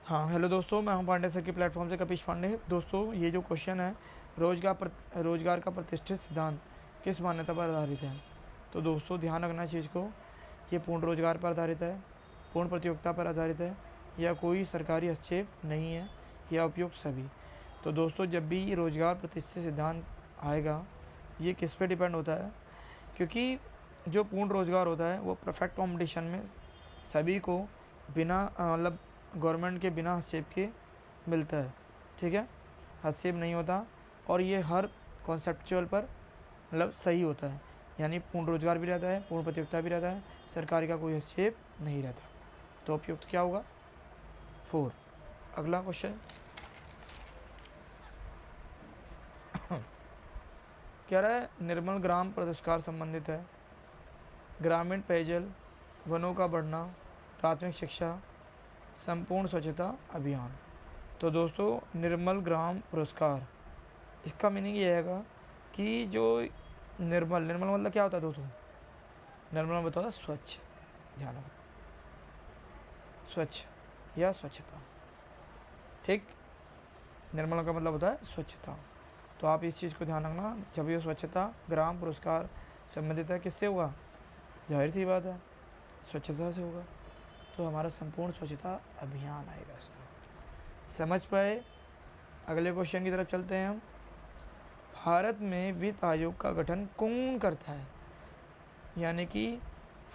हाँ हेलो दोस्तों, मैं हूं पांडे सर के प्लेटफॉर्म से कपिश पांडे। दोस्तों, ये जो क्वेश्चन है, रोजगार का प्रतिष्ठित सिद्धांत किस मान्यता पर आधारित है। तो दोस्तों ध्यान रखना चीज़ को, ये पूर्ण रोजगार पर आधारित है, पूर्ण प्रतियोगिता पर आधारित है, या कोई सरकारी हस्तक्षेप नहीं है, या उपयुक्त सभी। तो दोस्तों जब भी ये रोजगार प्रतिष्ठित सिद्धांत आएगा, ये किस पे डिपेंड होता है, क्योंकि जो पूर्ण रोजगार होता है वो परफेक्ट कॉम्पिटिशन में सभी को बिना मतलब गवर्नमेंट के बिना हस्तक्षेप के मिलता है। ठीक है, हस्तक्षेप नहीं होता, और ये हर कॉन्सेप्चुअल पर मतलब सही होता है, यानी पूर्ण रोजगार भी रहता है, पूर्ण प्रतियोगिता भी रहता है, सरकारी का कोई हस्तक्षेप नहीं रहता। तो उपयुक्त क्या होगा? 4। अगला क्वेश्चन कह रहा है निर्मल ग्राम पुरस्कार संबंधित है। ग्रामीण पेयजल, वनों का बढ़ना, प्राथमिक शिक्षा, संपूर्ण स्वच्छता अभियान। तो दोस्तों निर्मल ग्राम पुरस्कार, इसका मीनिंग ये है कि जो निर्मल निर्मल मतलब क्या होता है दोस्तों? निर्मल मतलब होता है स्वच्छ। ध्यान रखो, स्वच्छ या स्वच्छता। ठीक, निर्मल का मतलब होता है स्वच्छता। तो आप इस चीज़ को ध्यान रखना, जब ये स्वच्छता ग्राम पुरस्कार संबंधित है, किससे होगा? जाहिर सी बात है, स्वच्छता से होगा। तो हमारा संपूर्ण स्वच्छता अभियान आएगा इसमें। समझ पाए? अगले क्वेश्चन की तरफ चलते हैं हम। भारत में वित्त आयोग का गठन कौन करता है? यानी कि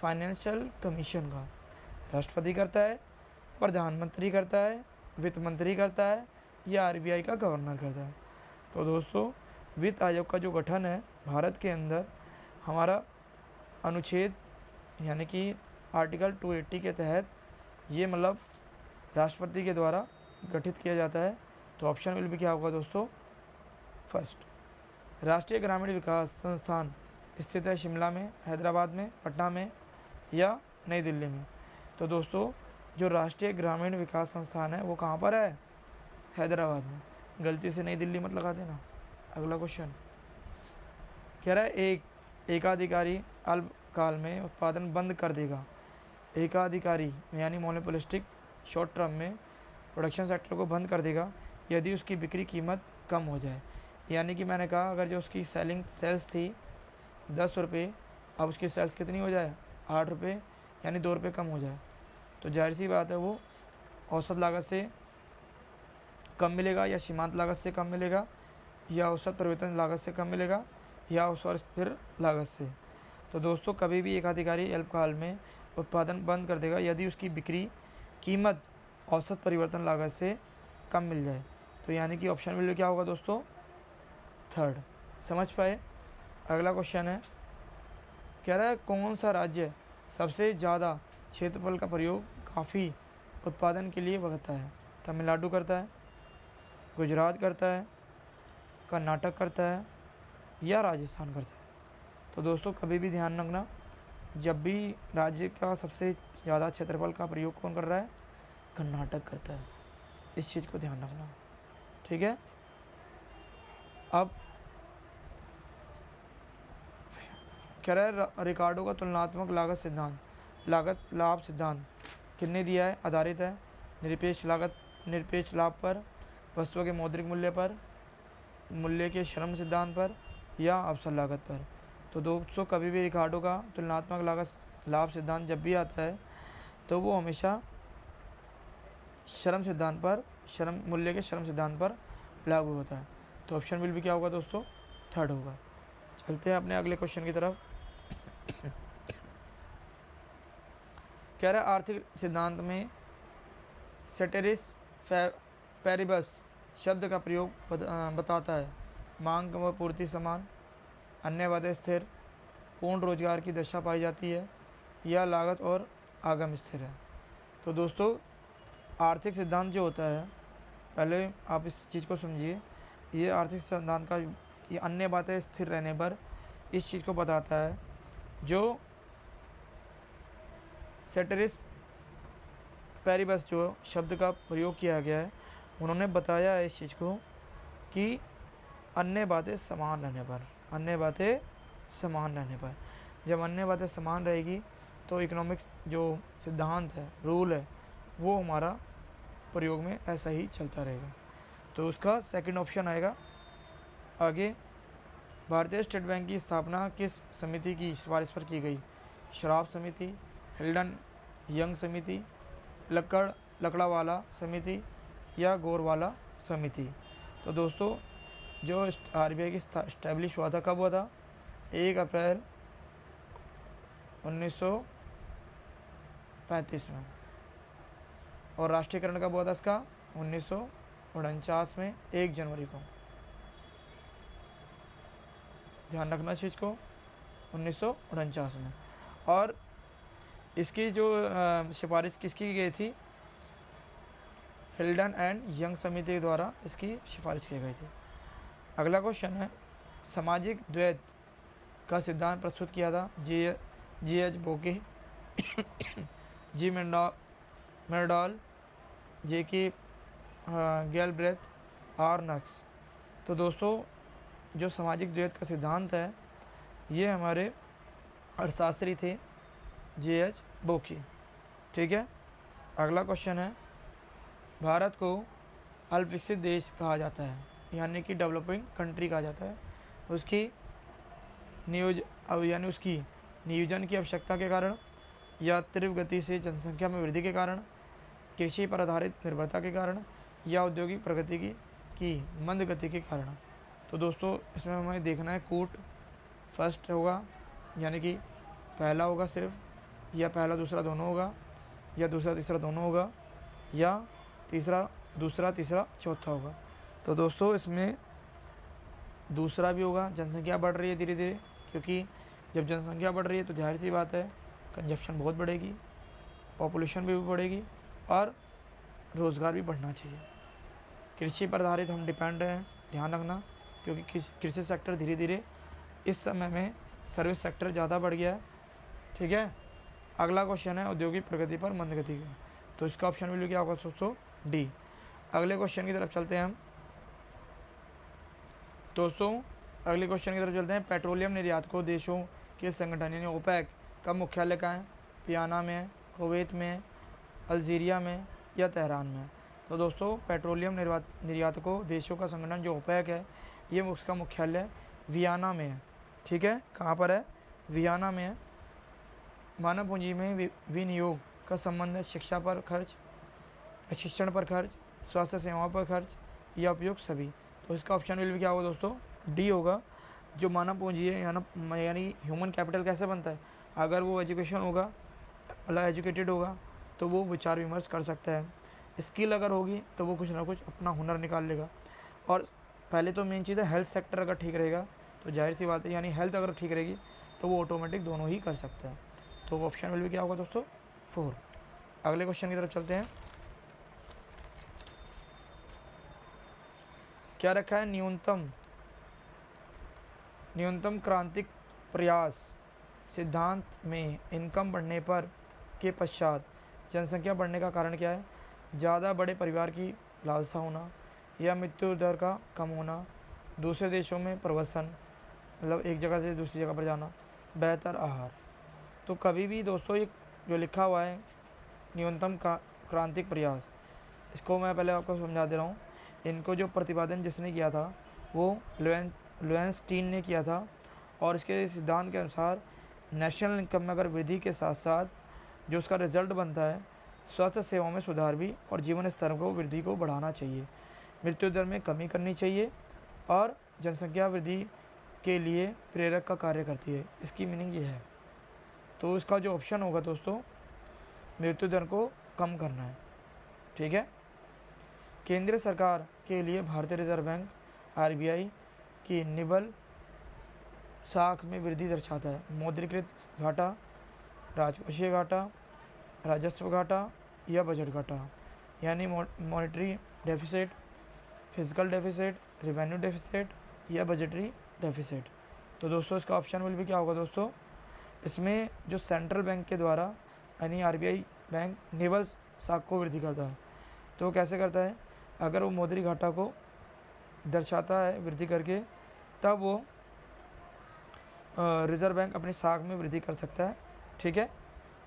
फाइनेंशियल कमीशन का राष्ट्रपति करता है, प्रधानमंत्री करता है, वित्त मंत्री करता है, या आरबीआई का गवर्नर करता है। तो दोस्तों वित्त आयोग का जो गठन है भारत के अंदर, हमारा अनुच्छेद यानी कि आर्टिकल 280 के तहत ये मतलब राष्ट्रपति के द्वारा गठित किया जाता है। तो ऑप्शन विल भी क्या होगा दोस्तों? फर्स्ट, राष्ट्रीय ग्रामीण विकास संस्थान स्थित है शिमला में, हैदराबाद में, पटना में, या नई दिल्ली में। तो दोस्तों जो राष्ट्रीय ग्रामीण विकास संस्थान है वो कहाँ पर है? हैदराबाद में। गलती से नई दिल्ली मत लगा देना। अगला क्वेश्चन कह रहा है एकाधिकारी अल्पकाल में उत्पादन बंद कर देगा। एकाधिकारी यानी मोनोपोलिस्टिक शॉर्ट टर्म में प्रोडक्शन सेक्टर को बंद कर देगा यदि उसकी बिक्री कीमत कम हो जाए। यानी कि मैंने कहा अगर जो उसकी सेल्स थी 10 रुपये, अब उसकी सेल्स कितनी हो जाए? 8 रुपये, यानी 2 रुपये कम हो जाए। तो जाहिर सी बात है वो औसत लागत से कम मिलेगा, या सीमांत लागत से कम मिलेगा, या औसत परिवर्तन लागत से कम मिलेगा, या औसत स्थिर लागत से। तो दोस्तों कभी भी एकाधिकारी अल्पकाल में उत्पादन बंद कर देगा यदि उसकी बिक्री कीमत औसत परिवर्तन लागत से कम मिल जाए। तो यानी कि ऑप्शन में क्या होगा दोस्तों? थर्ड। समझ पाए? अगला क्वेश्चन है, कह रहा है कौन सा राज्य सबसे ज़्यादा क्षेत्रफल का प्रयोग काफ़ी उत्पादन के लिए करता है? तमिलनाडु करता है, गुजरात करता है, कर्नाटक करता है, या राजस्थान करता है। तो दोस्तों कभी भी ध्यान रखना, जब भी राज्य का सबसे ज़्यादा क्षेत्रफल का प्रयोग कौन कर रहा है? कर्नाटक करता है। इस चीज़ को ध्यान रखना। ठीक है, अब कह रहा है रिकार्डो का तुलनात्मक लागत लाभ सिद्धांत किसने दिया है? आधारित है निरपेक्ष लाभ पर, वस्तुओं के मौद्रिक मूल्य पर, मूल्य के श्रम सिद्धांत पर, या अवसर लागत पर। तो दोस्तों कभी भी रिकार्डो का तुलनात्मक लागत लाभ सिद्धांत जब भी आता है तो वो हमेशा श्रम सिद्धांत पर, मूल्य के श्रम सिद्धांत पर लागू होता है। तो ऑप्शन विल भी क्या होगा दोस्तों? थर्ड होगा। चलते हैं अपने अगले क्वेश्चन की तरफ। कह रहा है आर्थिक सिद्धांत में सेटेरिस पेरिबस शब्द का प्रयोग बताता है। मांग व पूर्ति समान, अन्य बातें स्थिर, पूर्ण रोजगार की दशा पाई जाती है, या लागत और आगम स्थिर है। तो दोस्तों आर्थिक सिद्धांत जो होता है, पहले आप इस चीज़ को समझिए, ये आर्थिक सिद्धांत का ये अन्य बातें स्थिर रहने पर इस चीज़ को बताता है। जो सेटेरिस पेरिबस जो शब्द का प्रयोग किया गया है, उन्होंने बताया है इस चीज़ को कि अन्य बातें समान रहने पर, जब अन्य बातें समान रहेगी तो इकोनॉमिक्स जो सिद्धांत है, रूल है, वो हमारा प्रयोग में ऐसा ही चलता रहेगा। तो उसका सेकंड ऑप्शन आएगा। आगे, भारतीय स्टेट बैंक की स्थापना किस समिति की सिफारिश पर की गई? श्राप समिति, हिल्डन यंग समिति, लकड़ावाला समिति या गोरवाला समिति। तो दोस्तों, जो RBI की स्टैब्लिश हुआ था कब हुआ था? 1 अप्रैल 1935 में। और राष्ट्रीयकरण कब हुआ था इसका? 1949 में 1 जनवरी को। ध्यान रखना इस चीज़ को, 1949 में। और इसकी जो सिफारिश किसकी की गई थी? हिल्डन एंड यंग समिति के द्वारा इसकी सिफारिश की गई थी। अगला क्वेश्चन है, सामाजिक द्वैत का सिद्धांत प्रस्तुत किया था? G.H. Boeke, G Myrdal, J.K. Galbraith, R Nurkse. तो दोस्तों, जो सामाजिक द्वैत का सिद्धांत है ये हमारे अर्थशास्त्री थे J.H. बोके। ठीक है। अगला क्वेश्चन है, भारत को अल्पविकसित देश कहा जाता है, यानी कि डेवलपिंग कंट्री कहा जाता है, उसकी नियोजन की आवश्यकता के कारण, या तीव्र गति से जनसंख्या में वृद्धि के कारण, कृषि पर आधारित निर्भरता के कारण, या औद्योगिक प्रगति की मंद गति के कारण। तो दोस्तों, इसमें हमें देखना है कूट फर्स्ट होगा, यानी कि पहला होगा सिर्फ, या पहला दूसरा दोनों होगा, या दूसरा तीसरा दोनों होगा, या दूसरा तीसरा चौथा होगा। तो दोस्तों, इसमें दूसरा भी होगा। जनसंख्या बढ़ रही है धीरे धीरे, क्योंकि जब जनसंख्या बढ़ रही है तो जाहिर सी बात है कंजप्शन बहुत बढ़ेगी, पॉपुलेशन भी बढ़ेगी और रोज़गार भी बढ़ना चाहिए। कृषि पर आधारित हम डिपेंड हैं, ध्यान रखना, क्योंकि कृषि सेक्टर धीरे धीरे इस समय में सर्विस सेक्टर ज़्यादा बढ़ गया है। ठीक है। अगला क्वेश्चन है, औद्योगिक प्रगति पर मंद गति का। तो इसका ऑप्शन मिलेगा क्या होगा दोस्तों? डी। अगले क्वेश्चन की तरफ चलते हैं हम दोस्तों। अगले क्वेश्चन की तरफ चलते हैं। पेट्रोलियम निर्यातकों देशों के संगठन यानी ओपेक का मुख्यालय कहाँ है? पियाना में है, कुवैत में है, अल्जीरिया में या तेहरान में। तो दोस्तों, पेट्रोलियम निर्यातकों देशों का संगठन जो ओपेक है, ये उसका मुख्यालय वियना में है। ठीक है। कहाँ पर है? वियना में है। मानव पूंजी में विनियोग का संबंध है शिक्षा पर खर्च, प्रशिक्षण पर खर्च, स्वास्थ्य सेवाओं पर खर्च या उपयोग सभी। तो इसका ऑप्शन विल भी क्या होगा दोस्तों? डी होगा। जो मानव पूंजी है यानी ह्यूमन कैपिटल कैसे बनता है? अगर वो एजुकेशन होगा, मतलब एजुकेटेड होगा, तो वो विचार विमर्श कर सकता है। स्किल अगर होगी तो वो कुछ ना कुछ अपना हुनर निकाल लेगा। और पहले तो मेन चीज़ है हेल्थ सेक्टर अगर ठीक रहेगा तो जाहिर सी बात है, यानी हेल्थ अगर ठीक रहेगी तो वो ऑटोमेटिक दोनों ही कर सकता है। तो ऑप्शन विल भी क्या होगा दोस्तों? 4। अगले क्वेश्चन की तरफ चलते हैं। क्या रखा है? न्यूनतम क्रांतिक प्रयास सिद्धांत में इनकम बढ़ने पर के पश्चात जनसंख्या बढ़ने का कारण क्या है? ज़्यादा बड़े परिवार की लालसा होना, या मृत्यु दर का कम होना, दूसरे देशों में प्रवासन, मतलब एक जगह से दूसरी जगह पर जाना, बेहतर आहार। तो कभी भी दोस्तों, ये जो लिखा हुआ है न्यूनतम क्रांतिक प्रयास, इसको मैं पहले आपको समझा दे रहा हूँ। इनको जो प्रतिपादन जिसने किया था वो लोएंस्टीन ने किया था, और इसके सिद्धांत के अनुसार नेशनल इनकम में अगर वृद्धि के साथ साथ जो उसका रिजल्ट बनता है, स्वास्थ्य सेवाओं में सुधार भी और जीवन स्तर को वृद्धि को बढ़ाना चाहिए, मृत्यु दर में कमी करनी चाहिए और जनसंख्या वृद्धि के लिए प्रेरक का कार्य करती है। इसकी मीनिंग ये है। तो इसका जो ऑप्शन होगा दोस्तों, मृत्यु दर को कम करना है। ठीक है। केंद्र सरकार के लिए भारतीय रिजर्व बैंक RBI की निबल साख में वृद्धि दर्शाता है? मौद्रीकृत घाटा, राजकोषीय घाटा, राजस्व घाटा या बजट घाटा, यानी monetary deficit, physical deficit, revenue deficit या बजटरी डेफिसिट। तो दोस्तों, इसका ऑप्शन विल भी क्या होगा दोस्तों? इसमें जो सेंट्रल बैंक के द्वारा यानी RBI बैंक निबल साख को वृद्धि करता है, तो कैसे करता है? अगर वो मौद्री घाटा को दर्शाता है वृद्धि करके, तब वो रिजर्व बैंक अपनी साख में वृद्धि कर सकता है। ठीक है।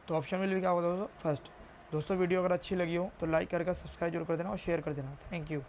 तो ऑप्शन विल भी क्या होगा दोस्तों? फर्स्ट। दोस्तों वीडियो अगर अच्छी लगी हो तो लाइक करके सब्सक्राइब जरूर कर देना और शेयर कर देना। Thank you.